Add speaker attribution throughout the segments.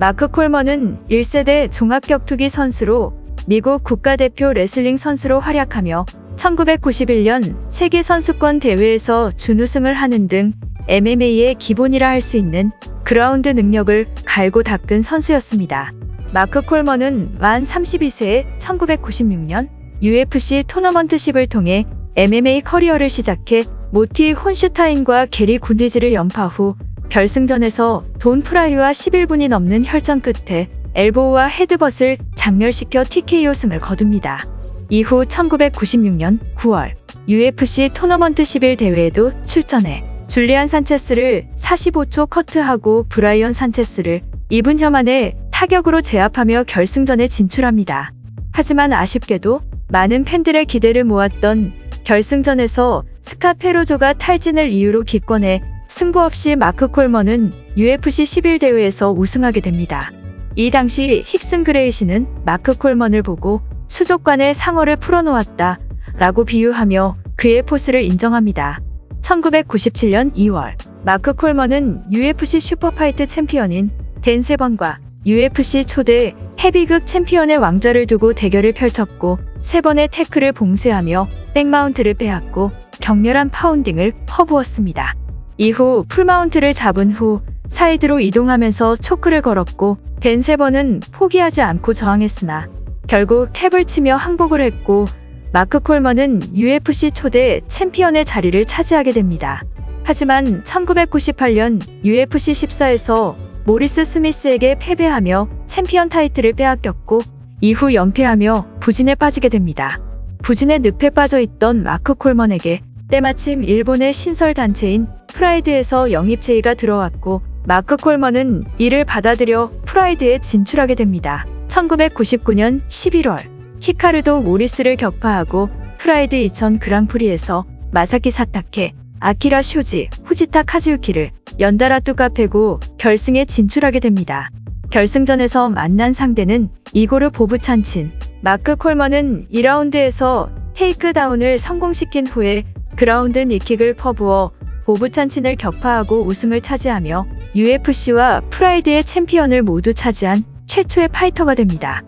Speaker 1: 마크 콜먼은 1세대 종합격투기 선수로 미국 국가대표 레슬링 선수로 활약하며 1991년 세계선수권 대회에서 준우승을 하는 등 MMA의 기본이라 할 수 있는 그라운드 능력을 갈고 닦은 선수였습니다. 마크 콜먼은 만 32세에 1996년 UFC 토너먼트십을 통해 MMA 커리어를 시작해 모티 혼슈타인과 게리 굿리지를 연파 후 결승전에서 돈 프라이와 11분이 넘는 혈전 끝에 엘보우와 헤드벗을 장렬시켜 TKO 승을 거둡니다. 이후 1996년 9월 UFC 토너먼트 11 대회에도 출전해 줄리안 산체스를 45초 커트하고 브라이언 산체스를 2분 혀 만에 타격으로 제압하며 결승전에 진출합니다. 하지만 아쉽게도 많은 팬들의 기대를 모았던 결승전에서 스카페로조가 탈진을 이유로 기권해 승부 없이 마크 콜먼은 UFC 11 대회에서 우승하게 됩니다. 이 당시 힉슨 그레이시는 마크 콜먼을 보고 수족관에 상어를 풀어놓았다 라고 비유하며 그의 포스를 인정합니다. 1997년 2월 마크 콜먼은 UFC 슈퍼파이트 챔피언인 댄 세번과 UFC 초대 헤비급 챔피언의 왕좌를 두고 대결을 펼쳤고 3번의 태클을 봉쇄하며 백마운트를 빼앗고 격렬한 파운딩을 퍼부었습니다. 이후 풀마운트를 잡은 후 사이드로 이동하면서 초크를 걸었고 댄 세번은 포기하지 않고 저항했으나 결국 탭을 치며 항복을 했고 마크 콜먼은 UFC 초대 챔피언의 자리를 차지하게 됩니다. 하지만 1998년 UFC 14에서 모리스 스미스에게 패배하며 챔피언 타이틀을 빼앗겼고 이후 연패하며 부진에 빠지게 됩니다. 부진의 늪에 빠져있던 마크 콜먼에게 때마침 일본의 신설단체인 프라이드에서 영입 제의가 들어왔고 마크 콜먼은 이를 받아들여 프라이드에 진출하게 됩니다. 1999년 11월 히카르도 모리스를 격파하고 프라이드 2000 그랑프리에서 마사키 사타케, 아키라 쇼지, 후지타 카즈유키를 연달아 뚜까 패고 결승에 진출하게 됩니다. 결승전에서 만난 상대는 이고르 보브찬친. 마크 콜먼은 2라운드에서 테이크다운을 성공시킨 후에 그라운드 니킥을 퍼부어 보브찬친을 격파하고 우승을 차지하며 UFC와 프라이드의 챔피언을 모두 차지한 최초의 파이터가 됩니다.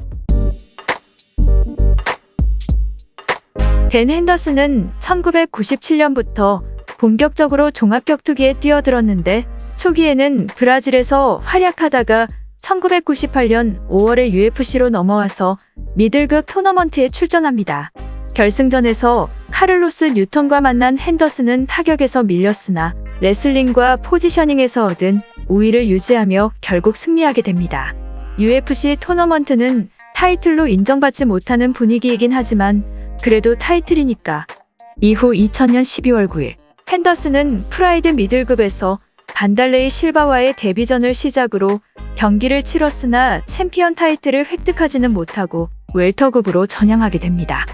Speaker 1: 댄 핸더슨은 1997년부터 본격적으로 종합격투기에 뛰어들었는데 초기에는 브라질에서 활약하다가 1998년 5월에 UFC로 넘어와서 미들급 토너먼트에 출전합니다. 결승전에서 카를로스 뉴턴과 만난 핸더슨은 타격에서 밀렸으나 레슬링과 포지셔닝에서 얻은 우위를 유지하며 결국 승리하게 됩니다. UFC 토너먼트는 타이틀로 인정받지 못하는 분위기이긴 하지만 그래도 타이틀이니까. 이후 2000년 12월 9일 핸더슨은 프라이드 미들급에서 반달레이 실바와의 데뷔전을 시작으로 경기를 치렀으나 챔피언 타이틀을 획득하지는 못하고 웰터급으로 전향하게 됩니다.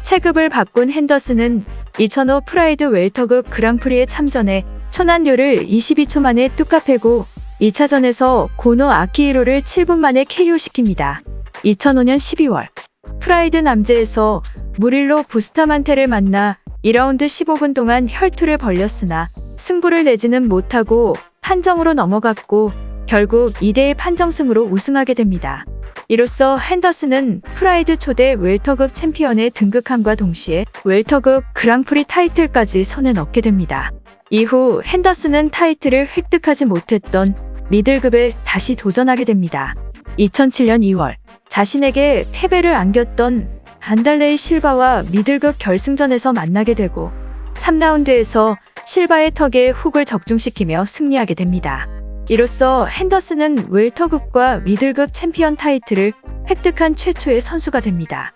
Speaker 1: 체급을 바꾼 핸더슨은 2005 프라이드 웰터급 그랑프리에 참전해 초난료를 22초 만에 뚜까 패고 2차전에서 고노 아키히로를 7분 만에 KO시킵니다. 2005년 12월 프라이드 남제에서 무릴로 부스타만테를 만나 2라운드 15분 동안 혈투를 벌였으나 승부를 내지는 못하고 판정으로 넘어갔고 결국 2대1 판정승으로 우승하게 됩니다. 이로써 핸더슨은 프라이드 초대 웰터급 챔피언에 등극함과 동시에 웰터급 그랑프리 타이틀까지 손에 넣게 됩니다. 이후 핸더슨은 타이틀을 획득하지 못했던 미들급에 다시 도전하게 됩니다. 2007년 2월 자신에게 패배를 안겼던 반달레이 실바와 미들급 결승전에서 만나게 되고 3라운드에서 실바의 턱에 훅을 적중시키며 승리하게 됩니다. 이로써 핸더슨은 웰터급과 미들급 챔피언 타이틀을 획득한 최초의 선수가 됩니다.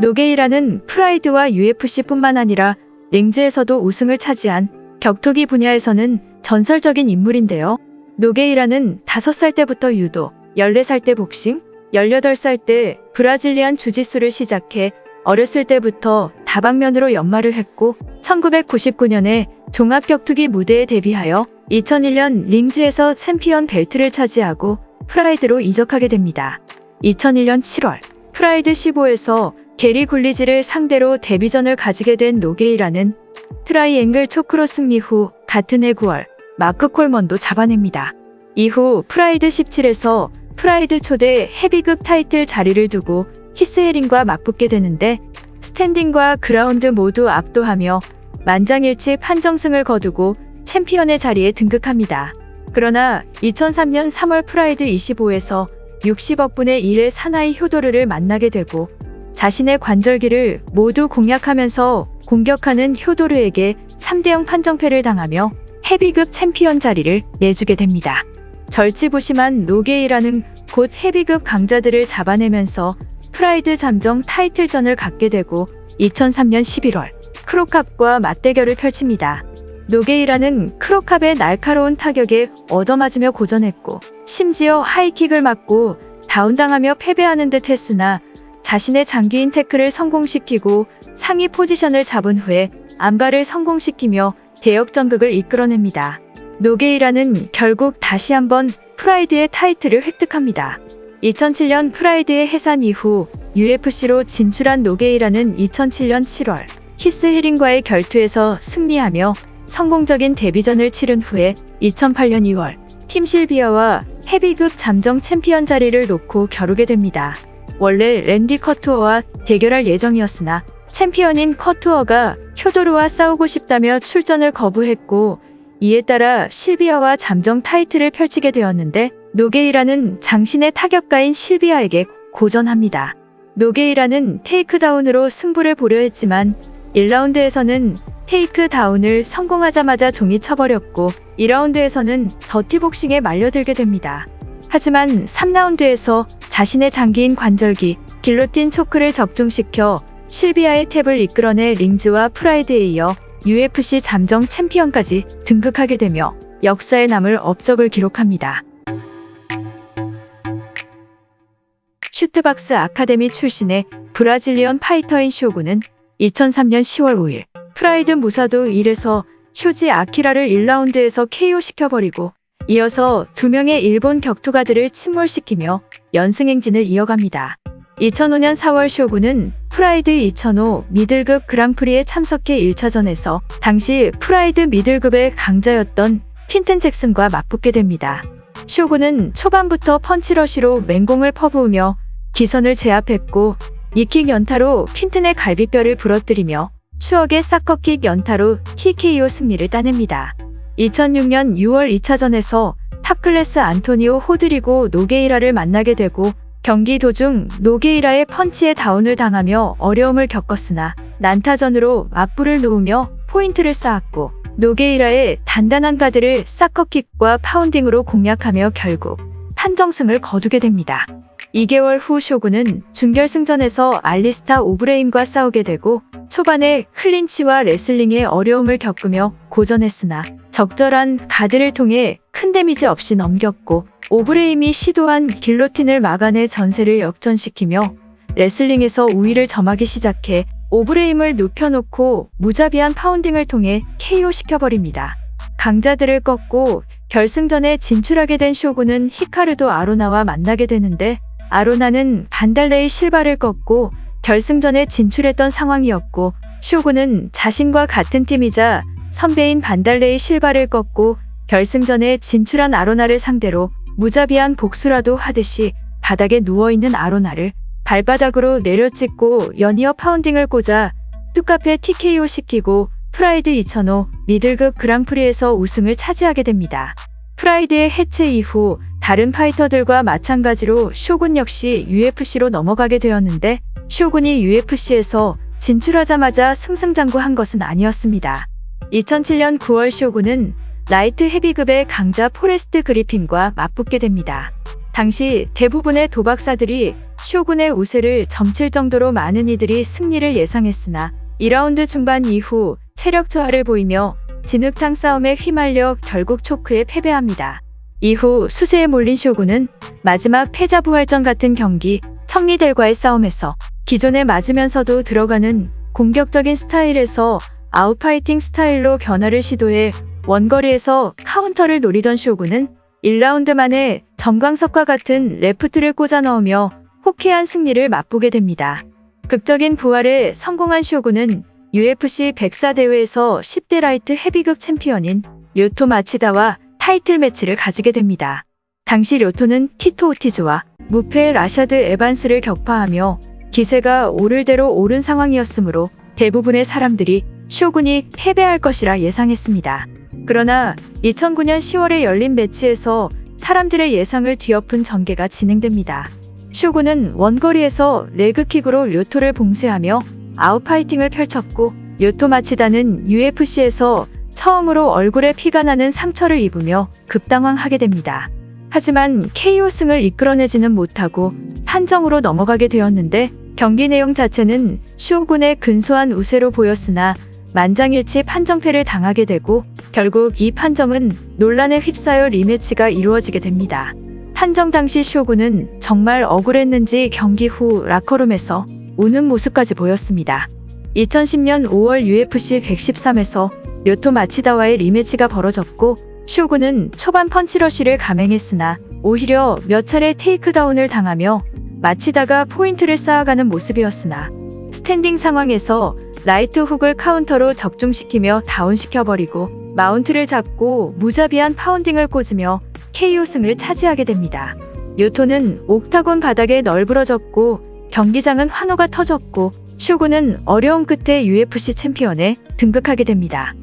Speaker 1: 노게이라는 프라이드와 UFC뿐만 아니라 링즈에서도 우승을 차지한 격투기 분야에서는 전설적인 인물인데요. 노게이라는 5살 때부터 유도, 14살 때 복싱, 18살 때 브라질리안 주짓수를 시작해 어렸을 때부터 다방면으로 연마를 했고 1999년에 종합격투기 무대에 데뷔하여 2001년 링즈에서 챔피언 벨트를 차지하고 프라이드로 이적하게 됩니다. 2001년 7월 프라이드 15에서 게리 굴리지를 상대로 데뷔전을 가지게 된 노게이라는 트라이앵글 초크로 승리 후 같은 해 9월 마크 콜먼도 잡아냅니다. 이후 프라이드 17에서 프라이드 초대 헤비급 타이틀 자리를 두고 키스 헤링과 맞붙게 되는데 스탠딩과 그라운드 모두 압도하며 만장일치 판정승을 거두고 챔피언의 자리에 등극합니다. 그러나 2003년 3월 프라이드 25에서 60억 분의 1의 사나이 효도르를 만나게 되고 자신의 관절기를 모두 공략하면서 공격하는 효도르에게 3대0 판정패를 당하며 헤비급 챔피언 자리를 내주게 됩니다. 절치부심한 노게이라는 곧 헤비급 강자들을 잡아내면서 프라이드 잠정 타이틀전을 갖게 되고 2003년 11월 크로캅과 맞대결을 펼칩니다. 노게이라는 크로캅의 날카로운 타격에 얻어맞으며 고전했고 심지어 하이킥을 맞고 다운당하며 패배하는 듯 했으나 자신의 장기인 태클을 성공시키고 상위 포지션을 잡은 후에 안바를 성공시키며 대역전극을 이끌어냅니다. 노게이라는 결국 다시 한번 프라이드의 타이틀을 획득합니다. 2007년 프라이드의 해산 이후 UFC로 진출한 노게이라는 2007년 7월 키스 헤링과의 결투에서 승리하며 성공적인 데뷔전을 치른 후에 2008년 2월 팀 실비아와 헤비급 잠정 챔피언 자리를 놓고 겨루게 됩니다. 원래 랜디 커투어와 대결할 예정이었으나 챔피언인 커투어가 효도르와 싸우고 싶다며 출전을 거부했고 이에 따라 실비아와 잠정 타이틀을 펼치게 되었는데 노게이라는 장신의 타격가인 실비아에게 고전합니다. 노게이라는 테이크다운으로 승부를 보려 했지만 1라운드에서는 테이크다운을 성공하자마자 종이 쳐버렸고 2라운드에서는 더티복싱에 말려들게 됩니다. 하지만 3라운드에서 자신의 장기인 관절기 길로틴 초크를 적중시켜 실비아의 탭을 이끌어내 링즈와 프라이드에 이어 UFC 잠정 챔피언까지 등극하게 되며 역사에 남을 업적을 기록합니다. 슈트박스 아카데미 출신의 브라질리언 파이터인 쇼군은 2003년 10월 5일 프라이드 무사도 1에서 쇼지 아키라를 1라운드에서 KO 시켜버리고 이어서 2명의 일본 격투가들을 침몰시키며 연승행진을 이어갑니다. 2005년 4월 쇼군은 프라이드 2005 미들급 그랑프리에 참석해 1차전에서 당시 프라이드 미들급의 강자였던 퀸튼 잭슨과 맞붙게 됩니다. 쇼군은 초반부터 펀치러시로 맹공을 퍼부으며 기선을 제압했고 니킥 연타로 퀸튼의 갈비뼈를 부러뜨리며 추억의 사커킥 연타로 TKO 승리를 따냅니다. 2006년 6월 2차전에서 탑클래스 안토니오 호드리고 노게이라를 만나게 되고 경기 도중 노게이라의 펀치에 다운을 당하며 어려움을 겪었으나 난타전으로 맞불을 놓으며 포인트를 쌓았고 노게이라의 단단한 가드를 사커킥과 파운딩으로 공략하며 결국 판정승을 거두게 됩니다. 2개월 후 쇼군은 준결승전에서 알리스타 오브레임과 싸우게 되고 초반에 클린치와 레슬링에 어려움을 겪으며 고전했으나 적절한 가드를 통해 큰 데미지 없이 넘겼고 오브레임이 시도한 길로틴을 막아내 전세를 역전시키며 레슬링에서 우위를 점하기 시작해 오브레임을 눕혀놓고 무자비한 파운딩을 통해 KO 시켜버립니다. 강자들을 꺾고 결승전에 진출하게 된 쇼군은 히카르도 아로나와 만나게 되는데 아로나는 반달레이 실바를 꺾고 결승전에 진출했던 상황이었고 쇼군은 자신과 같은 팀이자 선배인 반달레이 실바를 꺾고 결승전에 진출한 아로나를 상대로 무자비한 복수라도 하듯이 바닥에 누워있는 아로나를 발바닥으로 내려찍고 연이어 파운딩을 꽂아 뚜카페 TKO 시키고 프라이드 2005 미들급 그랑프리에서 우승을 차지하게 됩니다. 프라이드의 해체 이후 다른 파이터들과 마찬가지로 쇼군 역시 UFC로 넘어가게 되었는데 쇼군이 UFC에서 진출하자마자 승승장구한 것은 아니었습니다. 2007년 9월 쇼군은 라이트 헤비급의 강자 포레스트 그리핀과 맞붙게 됩니다. 당시 대부분의 도박사들이 쇼군의 우세를 점칠 정도로 많은 이들이 승리를 예상했으나 2라운드 중반 이후 체력 저하를 보이며 진흙탕 싸움에 휘말려 결국 초크에 패배합니다. 이후 수세에 몰린 쇼군은 마지막 패자부활전 같은 경기 청리델과의 싸움에서 기존에 맞으면서도 들어가는 공격적인 스타일에서 아웃파이팅 스타일로 변화를 시도해 원거리에서 카운터를 노리던 쇼군은 1라운드 만에 정광석과 같은 레프트를 꽂아 넣으며 호쾌한 승리를 맛보게 됩니다. 극적인 부활에 성공한 쇼군은 UFC 104 대회에서 10대 라이트 헤비급 챔피언인 료토 마치다와 타이틀 매치를 가지게 됩니다. 당시 료토는 티토 오티즈와 무패 라샤드 에반스를 격파하며 기세가 오를 대로 오른 상황이었으므로 대부분의 사람들이 쇼군이 패배할 것이라 예상했습니다. 그러나 2009년 10월에 열린 매치에서 사람들의 예상을 뒤엎은 전개가 진행됩니다. 쇼군은 원거리에서 레그킥으로 료토를 봉쇄하며 아웃파이팅을 펼쳤고 료토 마치다는 UFC에서 처음으로 얼굴에 피가 나는 상처를 입으며 급당황하게 됩니다. 하지만 KO승을 이끌어내지는 못하고 판정으로 넘어가게 되었는데 경기 내용 자체는 쇼군의 근소한 우세로 보였으나 만장일치 판정패를 당하게 되고 결국 이 판정은 논란에 휩싸여 리매치가 이루어지게 됩니다. 판정 당시 쇼군은 정말 억울했는지 경기 후 라커룸에서 우는 모습까지 보였습니다. 2010년 5월 UFC 113에서 료토 마치다와의 리매치가 벌어졌고 쇼군은 초반 펀치러쉬를 감행했으나 오히려 몇 차례 테이크다운을 당하며 마치다가 포인트를 쌓아가는 모습이었으나 스탠딩 상황에서 라이트 훅을 카운터로 적중시키며 다운시켜버리고 마운트를 잡고 무자비한 파운딩을 꽂으며 KO승을 차지하게 됩니다. 료토는 옥타곤 바닥에 널브러졌고 경기장은 환호가 터졌고 쇼군은 어려움 끝에 UFC 챔피언에 등극하게 됩니다.